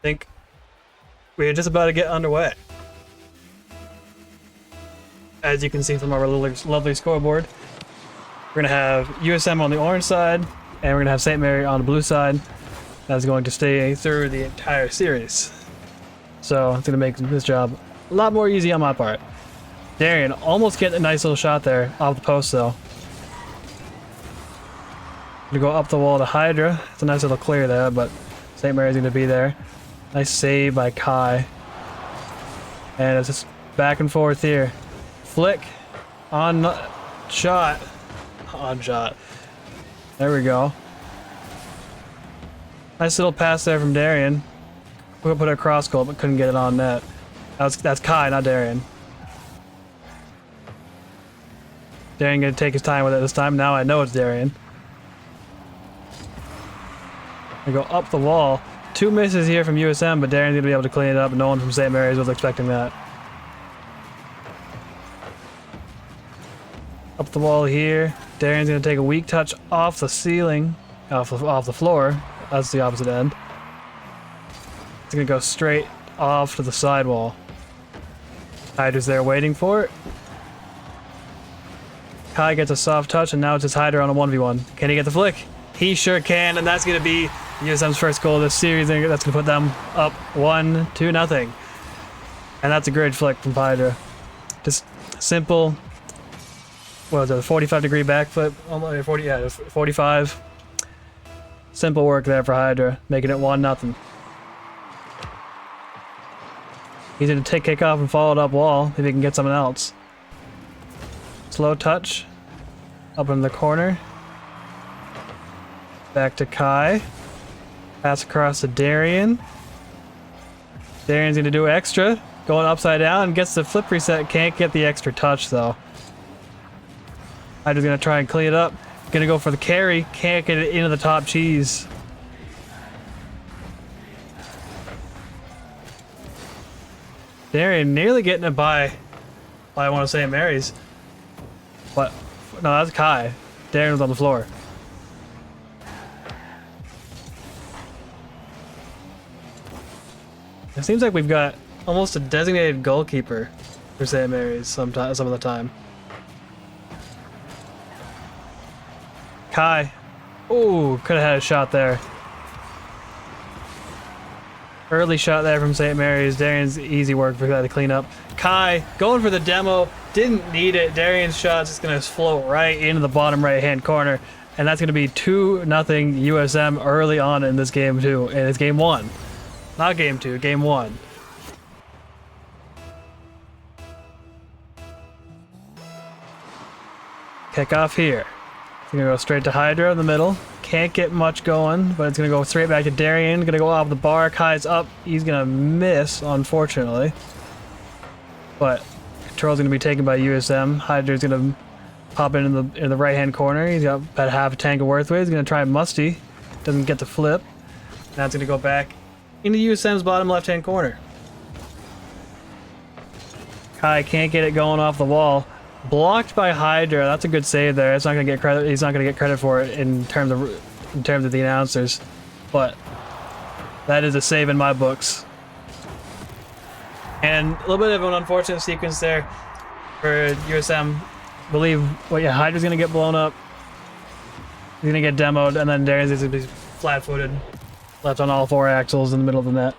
think we're just about to get underway. As you can see from our lovely scoreboard, we're going to have USM on the orange side, and we're going to have St. Mary on the blue side. That's going to stay through the entire series. So it's going to make this job a lot more easy on my part. Darian almost getting a nice little shot there off the post though. Gonna go up the wall to Hydra. It's a nice little clear there, but St. Mary's going to be there. Nice save by Kai. And it's just back and forth here. Flick. On shot. On shot. There we go. Nice little pass there from Darian. We're gonna put a cross goal, but couldn't get it on net. That's Kai, not Darian. Darian gonna take his time with it this time. Now I know it's Darian. We go up the wall. 2 misses here from USM, but Darian's gonna be able to clean it up. No one from St. Mary's was expecting that. Up the wall here. Darian's gonna take a weak touch off the ceiling, off the floor. That's the opposite end. It's gonna go straight off to the sidewall. Hydra's there waiting for it. Kai gets a soft touch, and now it's just Hydra on a 1v1. Can he get the flick? He sure can, and that's gonna be USM's first goal of this series. That's gonna put them up 1-0. And that's a great flick from Hydra. Just simple. What was it, a 45-degree backflip? 45. Simple work there for Hydra, making it 1-0. He's going to take kickoff and follow it up wall if he can get someone else. Slow touch. Up in the corner. Back to Kai. Pass across to Darian. Darian's going to do extra. Going upside down, gets the flip reset. Can't get the extra touch though. Hydra's going to try and clean it up. Gonna go for the carry. Can't get it into the top cheese. Darian nearly getting it by I want to say Mary's. But no, that's Kai. Darian was on the floor. It seems like we've got almost a designated goalkeeper for St. Mary's some of the time. Kai. Ooh, could have had a shot there. Early shot there from St. Mary's. Darian's easy work for that to clean up. Kai going for the demo. Didn't need it. Darian's shot's just going to float right into the bottom right-hand corner. And that's going to be 2-0 USM early on in this game too. And it's game 1. Not game 2, game 1. Kick off here. It's gonna go straight to Hydra in the middle. Can't get much going, but it's gonna go straight back to Darian. Gonna go off the bar. Kai's up. He's gonna miss, unfortunately. But control's gonna be taken by USM. Hydra's gonna pop in the right-hand corner. He's got about half a tank of worth weight. He's gonna try Musty. Doesn't get the flip. Now it's gonna go back into USM's bottom left-hand corner. Kai can't get it going off the wall. Blocked by Hydra. That's a good save there. It's not gonna get credit. He's not gonna get credit for it in terms of the announcers, but that is a save in my books. And a little bit of an unfortunate sequence there for USM. I believe Hydra's gonna get blown up. He's gonna get demoed, and then Darian's gonna be flat-footed, left on all 4 axles in the middle of the net.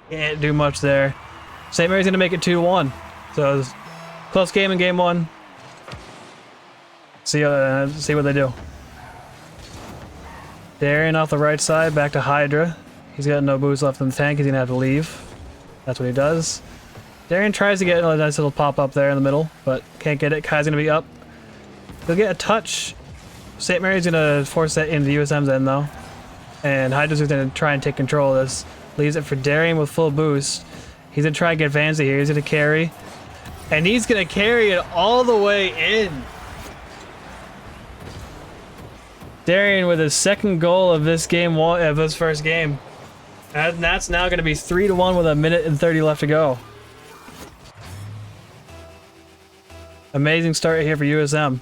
Can't do much there. St. Mary's gonna make it 2-1. So. Close game in game 1. See what they do. Darian off the right side, back to Hydra. He's got no boost left in the tank. He's gonna have to leave. That's what he does. Darian tries to get a nice little pop up there in the middle, but can't get it. Kai's gonna be up. He'll get a touch. St. Mary's gonna force that into USM's end though, and Hydra's gonna try and take control of this. Leaves it for Darian with full boost. He's gonna try and get Vanzy here. He's gonna carry. And he's going to carry it all the way in. Darian with his second goal of this game, of his first game. And that's now going to be 3-1 with 1:30 left to go. Amazing start here for USM.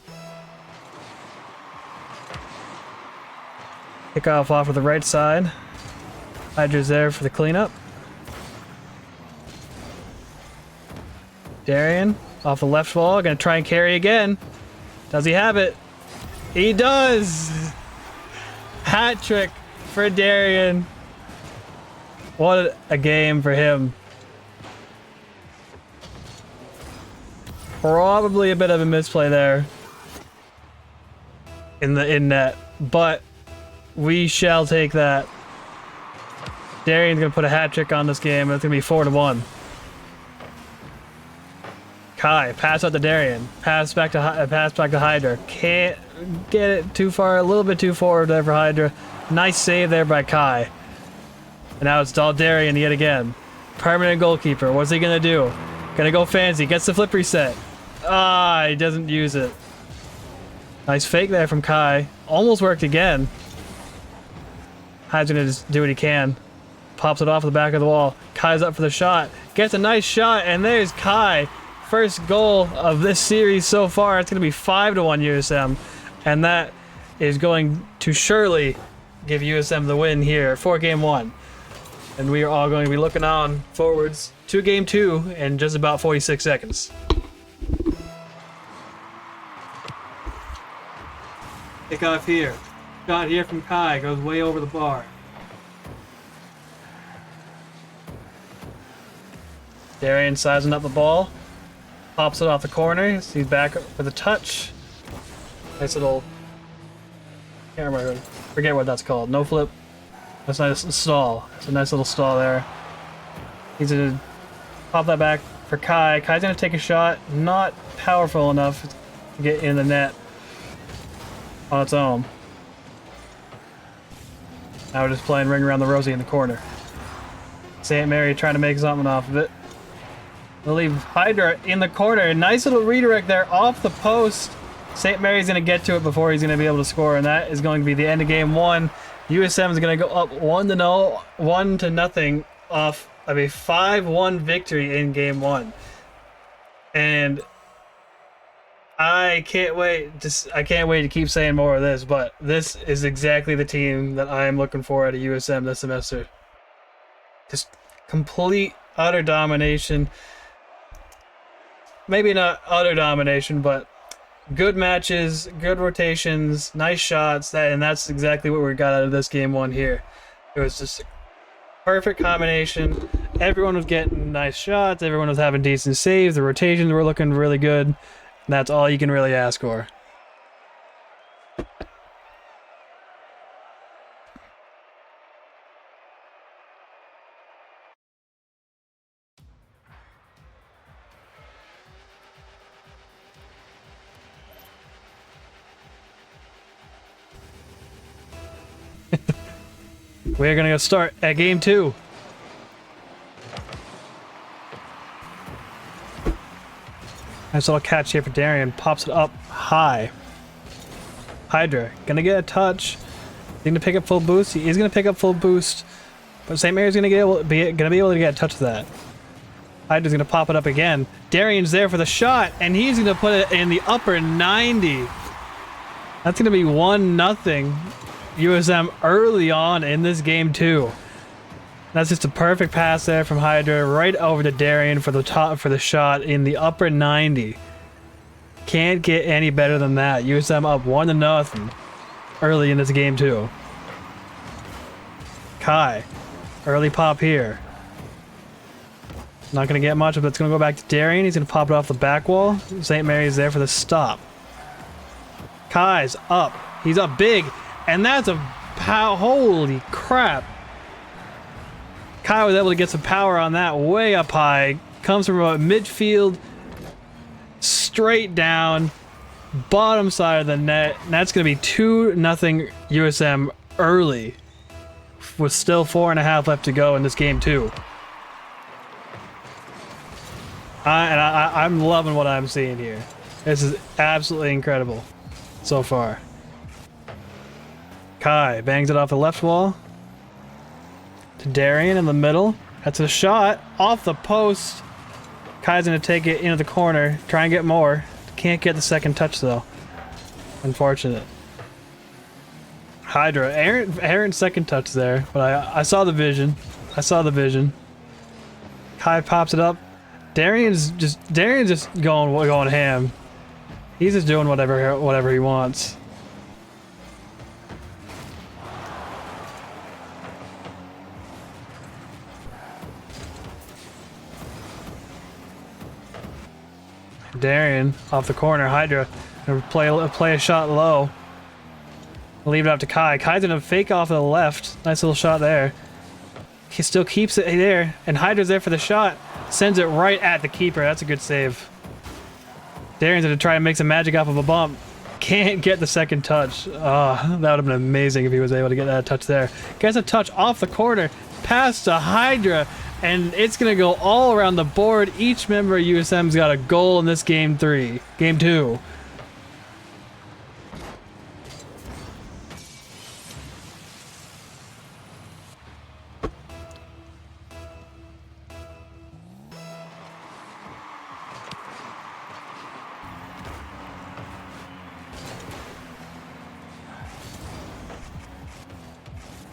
Kickoff off with the right side. Hydra's there for the cleanup. Darian off the left wall, gonna try and carry again. Does he have it? He does! Hat trick for Darian. What a game for him. Probably a bit of a misplay there in net, but we shall take that. Darian's gonna put a hat trick on this game, and it's gonna be 4-1. Kai, pass out to Darian. Pass back to Hydra. Can't get it too far, a little bit too forward there for Hydra. Nice save there by Kai. And now it's all Darian yet again. Permanent goalkeeper. What's he gonna do? Gonna go fancy. Gets the flip reset. Ah, he doesn't use it. Nice fake there from Kai. Almost worked again. Hydra's gonna just do what he can. Pops it off the back of the wall. Kai's up for the shot. Gets a nice shot, and there's Kai. First goal of this series so far. It's going to be 5-1 USM, and that is going to surely give USM the win here for Game 1. And we are all going to be looking on forwards to Game 2 in just about 46 seconds. Kick off here. Shot here from Kai. Goes way over the bar. Darian sizing up the ball. Pops it off the corner. He's back with a touch. Nice little... Can't remember. Forget what that's called. No flip. That's a nice stall. It's a nice little stall there. He's gonna pop that back for Kai. Kai's gonna take a shot. Not powerful enough to get in the net on its own. Now we're just playing Ring Around the Rosie in the corner. St. Mary trying to make something off of it. We'll leave Hydra in the corner. Nice little redirect there off the post. St. Mary's going to get to it before he's going to be able to score, and that is going to be the end of Game 1. USM is going to go up 1-0 off of a 5-1 victory in Game 1. And I can't wait to keep saying more of this, but this is exactly the team that I am looking for at a USM this semester. Just complete, utter domination. Maybe not utter domination, but good matches, good rotations, nice shots. And that's exactly what we got out of this Game 1 here. It was just a perfect combination. Everyone was getting nice shots. Everyone was having decent saves. The rotations were looking really good. And that's all you can really ask for. We're gonna go start at Game 2. Nice little catch here for Darian. Pops it up high. Hydra gonna get a touch. He's gonna pick up full boost. He is gonna pick up full boost, but St. Mary's gonna be able to get a touch of that. Hydra's gonna pop it up again. Darian's there for the shot, and he's gonna put it in the upper 90. That's gonna be 1-0 USM early on in this Game 2. That's just a perfect pass there from Hydra right over to Darian for the shot in the upper 90. Can't get any better than that. USM up 1-0 early in this Game 2. Kai, early pop here. Not gonna get much, but it's gonna go back to Darian. He's gonna pop it off the back wall. St. Mary's there for the stop. Kai's up. He's up big. And that's a holy crap. Kai was able to get some power on that way up high. Comes from about midfield, straight down, bottom side of the net. And that's going to be 2-0 USM early, with still 4.5 left to go in this Game 2. I'm loving what I'm seeing here. This is absolutely incredible so far. Kai bangs it off the left wall to Darian in the middle. That's a shot off the post. Kai's gonna take it into the corner, try and get more. Can't get the second touch though. Unfortunate. Hydra. Aaron's second touch there, but I saw the vision. I saw the vision. Kai pops it up. Darian's just going ham. He's just doing whatever he wants. Darian off the corner. Hydra gonna play a shot low. Leave it up to Kai. Kai's gonna fake off to the left. Nice little shot there. He still keeps it there, and Hydra's there for the shot. Sends it right at the keeper. That's a good save. Darian's gonna try and make some magic off of a bump. Can't get the second touch. Oh, that would have been amazing if he was able to get that touch there. Gets a touch off the corner, pass to Hydra, and it's gonna go all around the board. Each member of USM's got a goal in this game 2.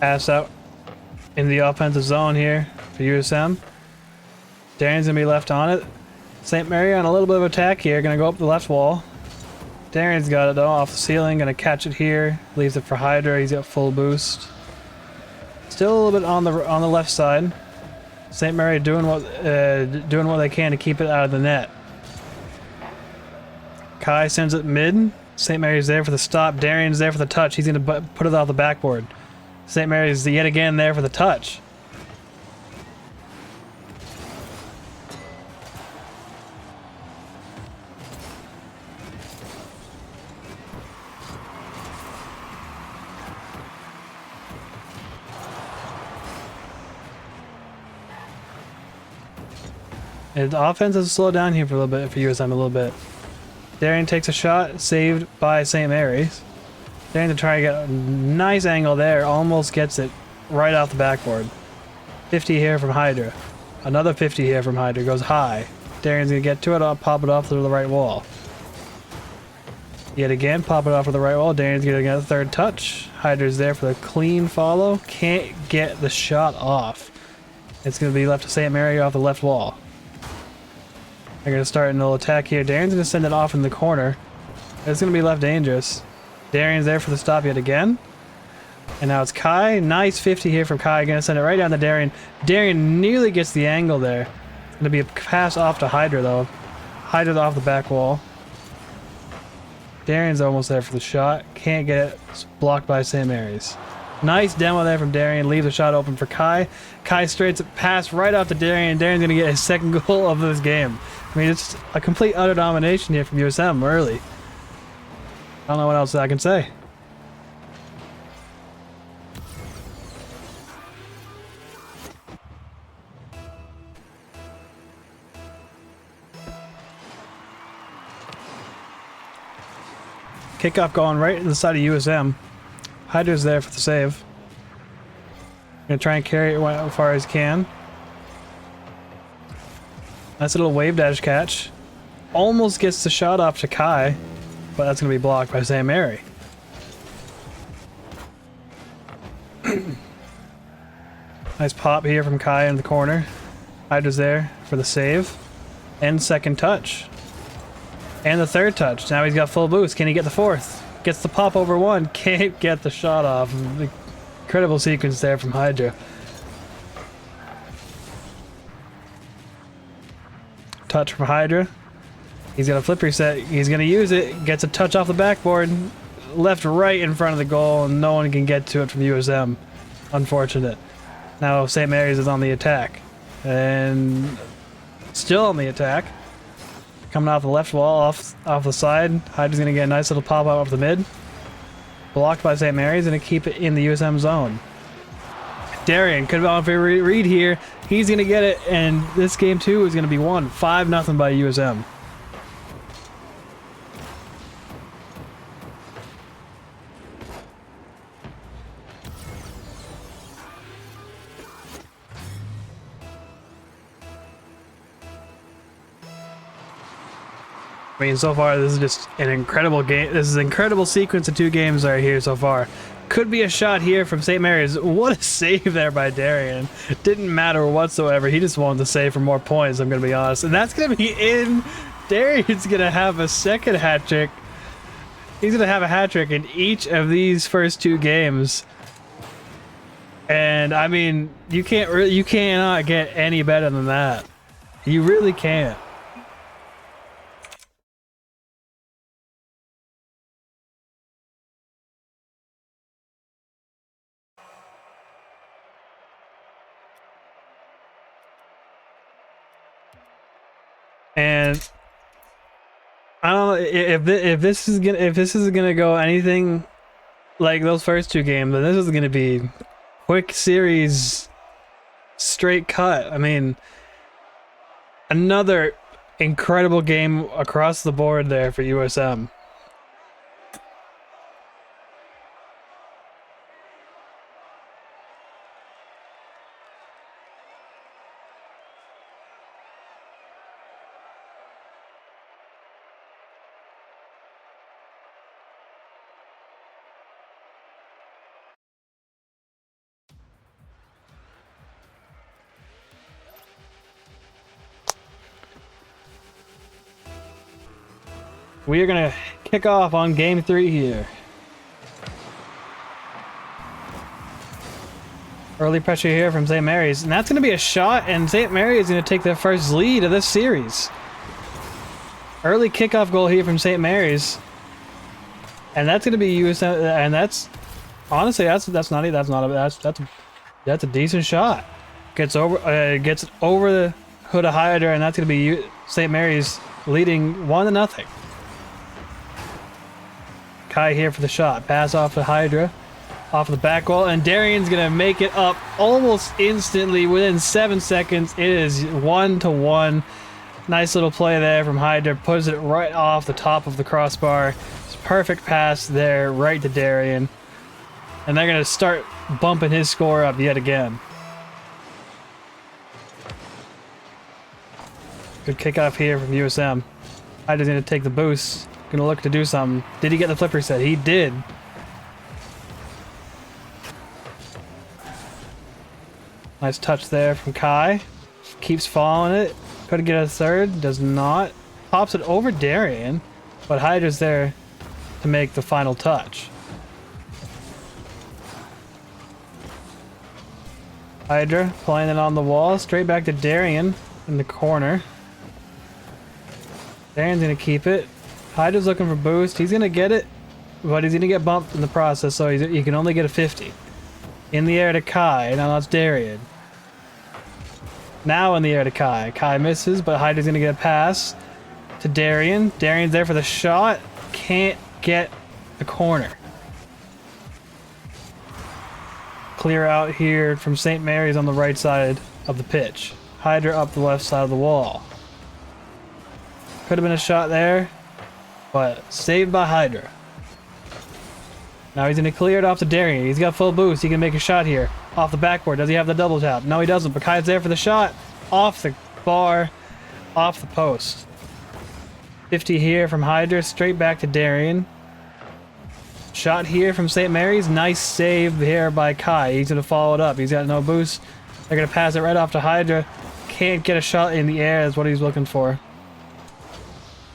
Pass out in the offensive zone here for USM. Darian's gonna be left on it. St. Mary on a little bit of attack here, gonna go up the left wall. Darian's got it though, off the ceiling, gonna catch it here. Leaves it for Hydra, he's got full boost. Still a little bit on the left side. St. Mary doing what they can to keep it out of the net. Kai sends it mid. St. Mary's there for the stop. Darian's there for the touch. He's gonna put it off the backboard. St. Mary's yet again there for the touch. And the offense has slowed down here for a little bit, for USM a little bit. Darian takes a shot, saved by St. Mary's. Darian to try to get a nice angle there, almost gets it right off the backboard. 50 here from Hydra. Another 50 here from Hydra, goes high. Darian's gonna get to it, pop it off to the right wall. Yet again, pop it off to the right wall. Darian's gonna get a third touch. Hydra's there for the clean follow. Can't get the shot off. It's gonna be left to St. Mary off the left wall. They're gonna start a little attack here. Darian's gonna send it off in the corner. It's gonna be left dangerous. Darian's there for the stop yet again. And now it's Kai. Nice 50 here from Kai. Gonna send it right down to Darian. Darian nearly gets the angle there. It's gonna be a pass off to Hydra though. Hydra's off the back wall. Darian's almost there for the shot. Can't get it. It's blocked by St. Mary's. Nice demo there from Darian. Leaves the shot open for Kai. Kai straights it pass right off to Darian. Darian's gonna get his second goal of this game. I mean, it's a complete utter domination here from USM early. I don't know what else I can say. Kickoff going right to the side of USM. Hydra's there for the save. Gonna try and carry it as far as he can. Nice little wave dash catch. Almost gets the shot off to Kai, but that's gonna be blocked by St. Mary. Nice pop here from Kai in the corner. Hydra's there for the save. And second touch. And the third touch. Now he's got full boost. Can he get the fourth? Gets the pop over one. Can't get the shot off. Incredible sequence there from Hydra. Touch from Hydra. He's got a flip reset. He's going to use it. Gets a touch off the backboard. Left right in front of the goal, and no one can get to it from USM. Unfortunate. Now St. Mary's is on the attack. And still on the attack. Coming off the left wall, off the side. Hydra's going to get a nice little pop out of the mid. Blocked by St. Mary's, and to keep it in the USM zone. Darian could be on for a read here. He's going to get it, and this game too is going to be won 5-0 by USM. I mean, so far this is just an incredible game. This is an incredible sequence of two games right here so far. Could be a shot here from St. Mary's. What a save there by Darian. Didn't matter whatsoever. He just wanted to save for more points, I'm going to be honest. And that's going to be in. Darian's going to have a second hat trick. He's going to have a hat trick in each of these first 2 games. And I mean, you cannot get any better than that. You really can't. And I don't know if this is gonna go anything like those first 2 games, then this is gonna be quick series, straight cut. I mean, another incredible game across the board there for USM. We are going to kick off on game 3 here. Early pressure here from St. Mary's, and that's going to be a shot, and St. Mary's is going to take their first lead of this series. Early kickoff goal here from St. Mary's, and that's going to be USM, and that's honestly that's a decent shot. Gets over the hood of Hydra, and that's going to be St. Mary's leading 1-0. Kai here for the shot. Pass off to Hydra. Off the back wall. And Darian's going to make it up almost instantly within 7 seconds. It is 1-1. Nice little play there from Hydra. Puts it right off the top of the crossbar. It's perfect pass there right to Darian. And they're going to start bumping his score up yet again. Good kickoff here from USM. Hydra's going to take the boost. Gonna look to do something. Did he get the flipper set? He did. Nice touch there from Kai. Keeps following it. Could get a third. Does not. Pops it over Darian. But Hydra's there to make the final touch. Hydra playing it on the wall. Straight back to Darian in the corner. Darian's gonna keep it. Hydra's looking for boost. He's gonna get it, but he's gonna get bumped in the process, so he can only get a 50. In the air to Kai. Now that's Darian. Now in the air to Kai. Kai misses, but Hydra's gonna get a pass to Darian. Darian's there for the shot. Can't get the corner. Clear out here from St. Mary's on the right side of the pitch. Hydra up the left side of the wall. Could have been a shot there, but saved by Hydra. Now he's going to clear it off to Darian. He's got full boost. He can make a shot here. Off the backboard. Does he have the double tap? No, he doesn't. But Kai's there for the shot. Off the bar. Off the post. 50 here from Hydra. Straight back to Darian. Shot here from St. Mary's. Nice save here by Kai. He's going to follow it up. He's got no boost. They're going to pass it right off to Hydra. Can't get a shot in the air is what he's looking for.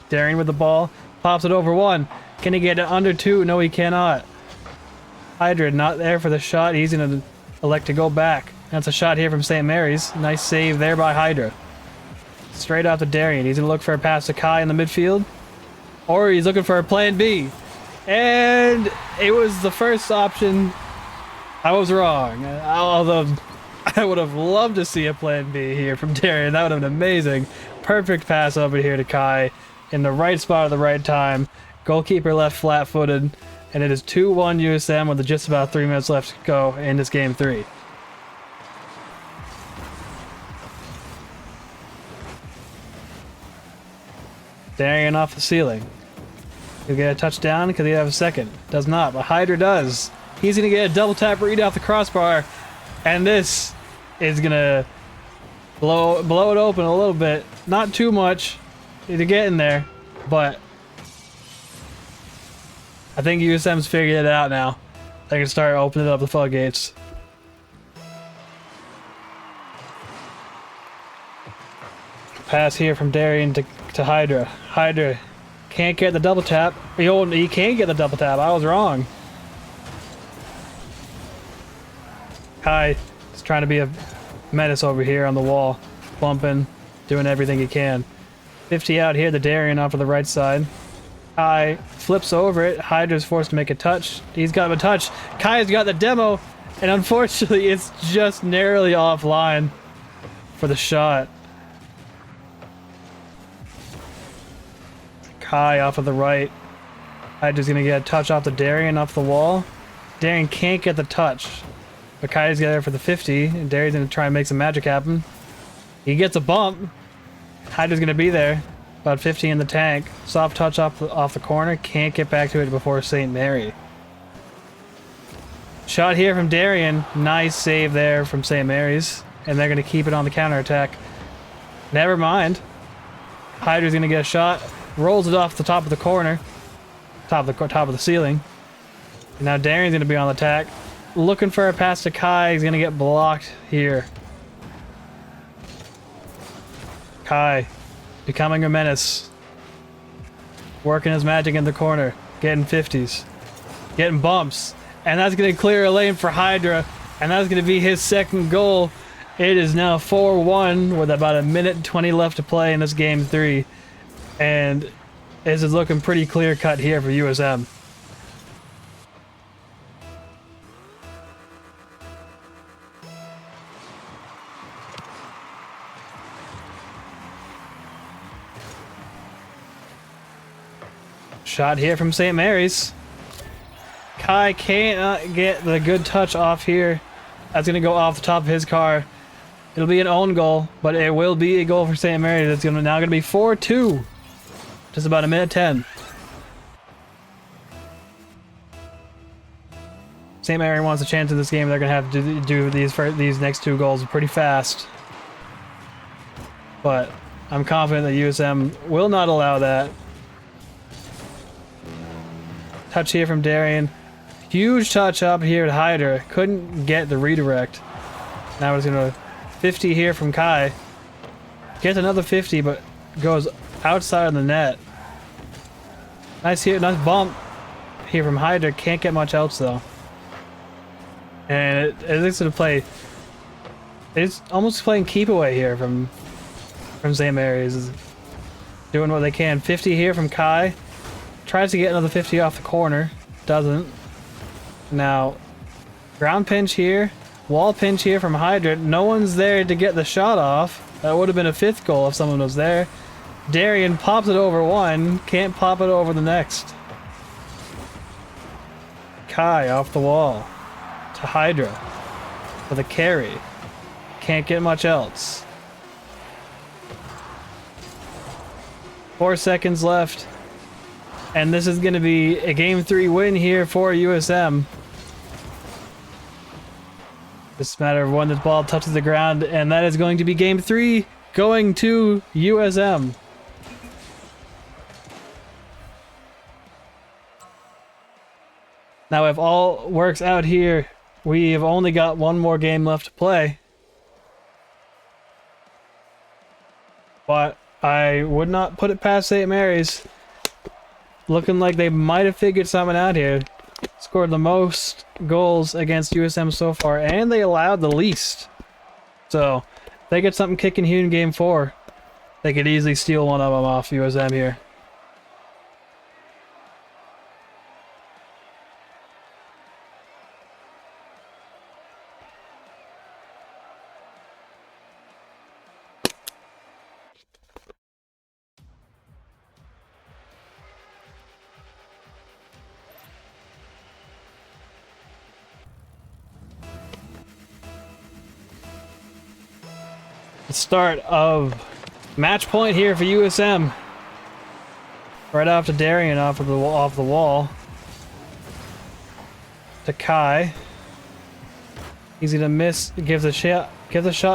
Darian with the ball. Pops it over 1. Can he get it under 2? No, he cannot. Hydra not there for the shot. He's going to elect to go back. That's a shot here from St. Mary's. Nice save there by Hydra. Straight out to Darian. He's going to look for a pass to Kai in the midfield. Or he's looking for a plan B. And it was the first option. I was wrong. Although I would have loved to see a plan B here from Darian. That would have been amazing. Perfect pass over here to Kai. In the right spot at the right time. Goalkeeper left flat-footed. And it is 2-1 USM with just about 3 minutes left to go in this game 3. Darian off the ceiling. He'll get a touchdown because he have a second. Does not, but Hydra does. He's going to get a double tap read off the crossbar. And this is going to blow it open a little bit. Not too much to get in there, but I think USM's figured it out now. They can start opening up the floodgates. Pass here from Darian to Hydra. Hydra can't get the double tap. He can't get the double tap. I was wrong. Kai is trying to be a menace over here on the wall. Bumping, doing everything he can. 50 out here, the Darian off of the right side. Kai flips over it. Hydra's forced to make a touch. He's got a touch. Kai's got the demo, and unfortunately, it's just narrowly offline for the shot. Kai off of the right. Hydra's gonna get a touch off the Darian off the wall. Darian can't get the touch, but Kai's there for the 50, and Darian's gonna try and make some magic happen. He gets a bump. Hydra's gonna be there. About 50 in the tank. Soft touch off the corner. Can't get back to it before St. Mary. Shot here from Darian. Nice save there from St. Mary's. And they're going to keep it on the counterattack. Never mind. Hydra's going to get a shot. Rolls it off the top of the corner. Top of the ceiling. And now Darian's going to be on the attack. Looking for a pass to Kai. He's going to get blocked here. Kai. Becoming a menace. Working his magic in the corner. Getting 50s. Getting bumps. And that's going to clear a lane for Hydra. And that's going to be his second goal. It is now 4-1 with about a minute and 20 left to play in this game 3. And this is looking pretty clear cut here for USM. Shot here from St. Mary's. Kai can't get the good touch off here. That's going to go off the top of his car. It'll be an own goal, but it will be a goal for St. Mary's. It's now going to be 4-2. Just about a minute 10. St. Mary wants a chance in this game. They're going to have to do these next 2 goals pretty fast. But I'm confident that USM will not allow that. Touch here from Darian. Huge touch up here at Hydra. Couldn't get the redirect. Now it's going to 50 here from Kai. Gets another 50, but goes outside of the net. Nice bump here from Hydra. Can't get much else though. And it's going to play. It's almost playing keep away here from St. Mary's. Doing what they can. 50 here from Kai. Tries to get another 50 off the corner. Doesn't. Now, ground pinch here. Wall pinch here from Hydra. No one's there to get the shot off. That would have been a 5th goal if someone was there. Darian pops it over one. Can't pop it over the next. Kai off the wall. To Hydra. For the carry. Can't get much else. 4 seconds left. And this is going to be a Game 3 win here for USM. It's a matter of when this ball touches the ground, and that is going to be Game 3 going to USM. Now, if all works out here, we have only got 1 more game left to play. But I would not put it past St. Mary's. Looking like they might have figured something out here. Scored the most goals against USM so far, and they allowed the least. So, if they get something kicking here in Game 4, they could easily steal one of them off USM here. The start of match point here for USM. Right off to Darian off the wall. To Kai. He's gonna miss. Gives a shot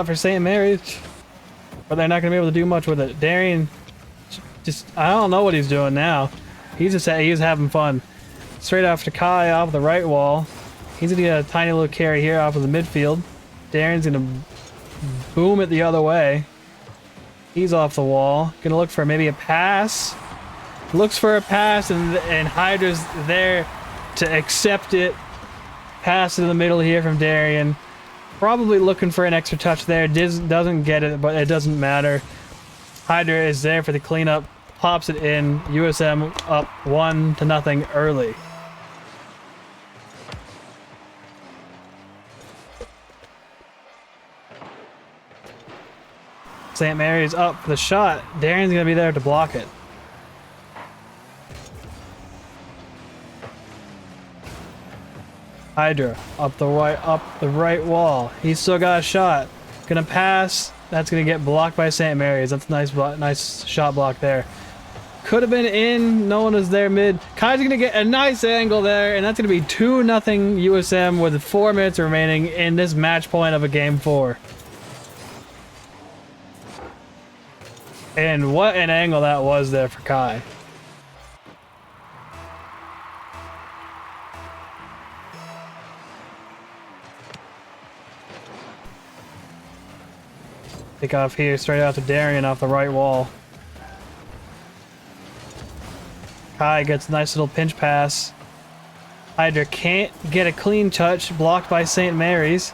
for St. Mary's, but they're not gonna be able to do much with it. Darian, just I don't know what he's doing now. He's having fun. Straight off to Kai off the right wall. He's gonna get a tiny little carry here off of the midfield. Darren's gonna boom it the other way. He's off the wall. Gonna look for maybe a pass. Looks for a pass, and Hydra's there to accept it. Pass in the middle here from Darian. Probably looking for an extra touch there. Doesn't get it, but it doesn't matter. Hydra is there for the cleanup. Pops it in. USM up 1-0 early. St. Mary's up for the shot. Darian's gonna be there to block it. Hydra up the right wall. He's still got a shot. Gonna pass. That's gonna get blocked by St. Mary's. That's a nice shot block there. Could have been in. No one was there mid. Kai's gonna get a nice angle there, and that's gonna be 2-0 USM with 4 minutes remaining in this match point of a game 4. And what an angle that was there for Kai. Pick off here, straight out to Darian off the right wall. Kai gets a nice little pinch pass. Hydra can't get a clean touch, blocked by St. Mary's.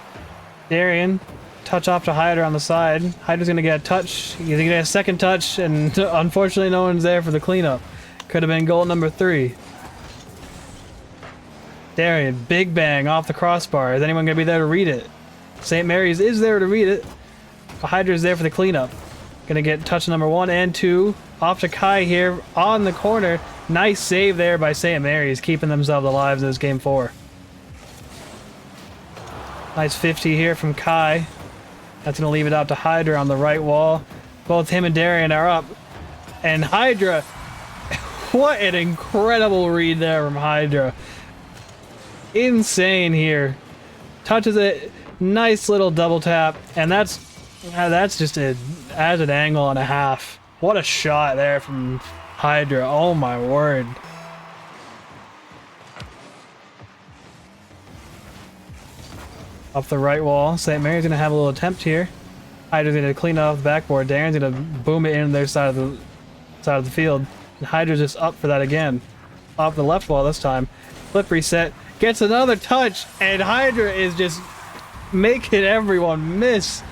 Darian, touch off to Hydra on the side. Hydra's gonna get a touch. He's gonna get a second touch, and unfortunately no one's there for the cleanup. Could have been goal number 3. Darian, big bang off the crossbar. Is anyone gonna be there to read it? St. Mary's is there to read it. Hydra's there for the cleanup. Gonna get touch number 1 and 2. Off to Kai here on the corner. Nice save there by St. Mary's, keeping themselves alive in this game 4. Nice 50 here from Kai. That's gonna leave it out to Hydra on the right wall. Both him and Darian are up. And Hydra, what an incredible read there from Hydra. Insane here. Touches it, nice little double tap, and that's just adds an angle and a half. What a shot there from Hydra. Oh my word. Up the right wall. St. Mary's gonna have a little attempt here. Hydra's gonna clean off the backboard. Darren's gonna boom it in their side of the field. And Hydra's just up for that again. Off the left wall this time. Flip reset. Gets another touch, and Hydra is just making everyone miss.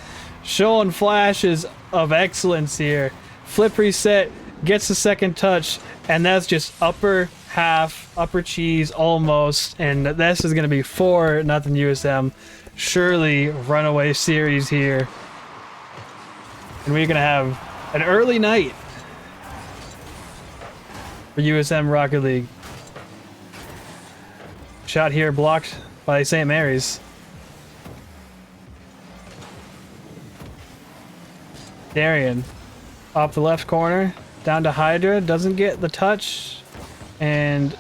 Showing flashes of excellence here. Flip reset, gets the second touch, and that's just upper half, upper cheese almost. And this is going to be 4-0 USM. Surely runaway series here. And we're going to have an early night for USM Rocket League. Shot here blocked by St. Mary's. Darian off the left corner, down to Hydra, doesn't get the touch, and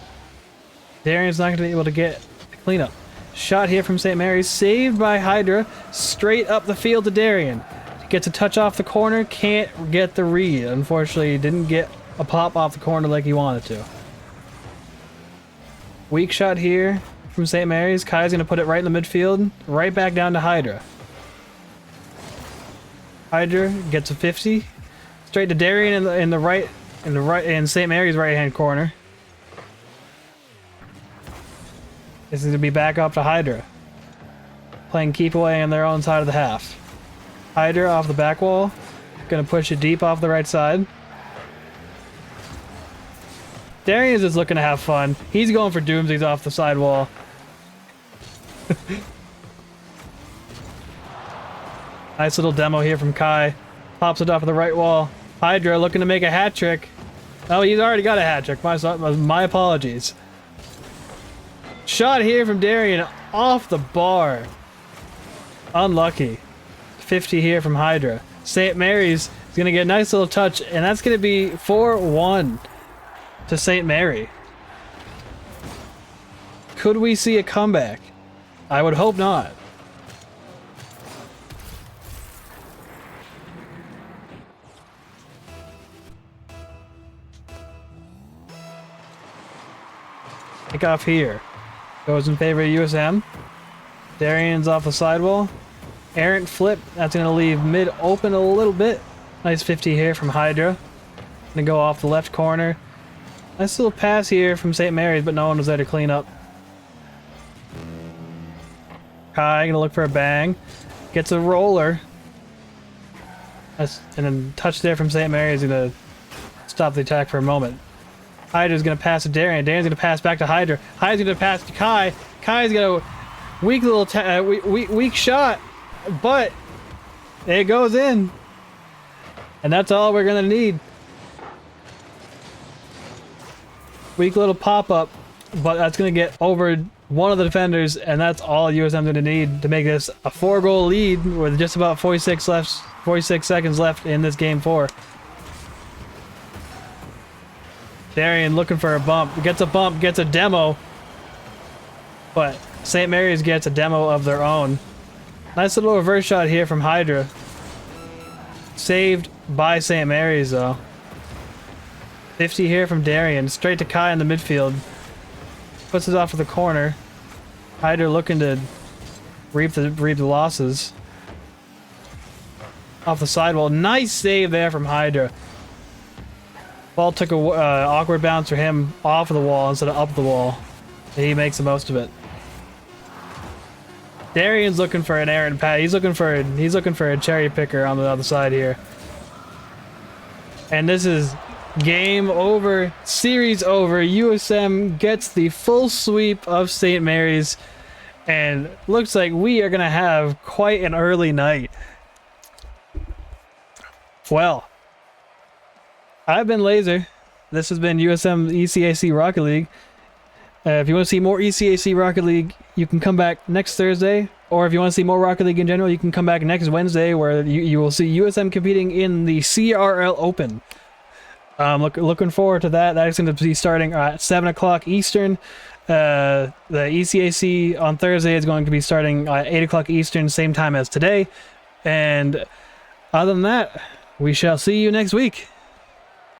Darian's not going to be able to get the cleanup. Shot here from St. Mary's, saved by Hydra, straight up the field to Darian. Gets a touch off the corner, can't get the read. Unfortunately, didn't get a pop off the corner like he wanted to. Weak shot here from St. Mary's. Kai's going to put it right in the midfield, right back down to Hydra. Hydra gets a 50, straight to Darian in St. Mary's right hand corner. This is gonna be back up to Hydra, playing keep away on their own side of the half. Hydra off the back wall, gonna push it deep off the right side. Darian is looking to have fun. He's going for doomsies off the side wall. Nice little demo here from Kai. Pops it off of the right wall. Hydra looking to make a hat trick. Oh, he's already got a hat trick. My apologies. Shot here from Darian off the bar. Unlucky. 50 here from Hydra. St. Mary's is going to get a nice little touch, and that's going to be 4-1 to St. Mary. Could we see a comeback? I would hope not. Kick off here. Goes in favor of USM. Darian's off the sidewall. Errant flip. That's going to leave mid open a little bit. Nice 50 here from Hydra. Gonna go off the left corner. Nice little pass here from St. Mary's, but no one was there to clean up. Kai gonna look for a bang. Gets a roller. And then touch there from St. Mary's gonna stop the attack for a moment. Hydra's gonna pass to Darian. Darian's gonna pass back to Hydra. Hydra's gonna pass to Kai. Kai's got a weak little weak shot, but it goes in. And that's all we're gonna need. Weak little pop-up, but that's gonna get over one of the defenders, and that's all USM's gonna need to make this a 4-goal lead with just about 46 seconds left in this game 4. Darian looking for a bump, gets a demo, but St. Mary's gets a demo of their own. Nice little reverse shot here from Hydra. Saved by St. Mary's though. 50 here from Darian, straight to Kai in the midfield. Puts it off to the corner. Hydra looking to reap the losses. Off the sidewall, nice save there from Hydra. Ball took a awkward bounce for him off of the wall instead of up the wall. He makes the most of it. Darian's looking for an errant pass. He's looking for a cherry picker on the other side here. And this is game over, series over. USM gets the full sweep of St. Mary's, and looks like we are gonna have quite an early night. Well, I've been Laser. This has been USM ECAC Rocket League. If you want to see more ECAC Rocket League, you can come back next Thursday. Or if you want to see more Rocket League in general, you can come back next Wednesday, where you will see USM competing in the CRL Open. Looking forward to that. That's going to be starting at 7 o'clock Eastern. The ECAC on Thursday is going to be starting at 8 o'clock Eastern, same time as today. And other than that, we shall see you next week.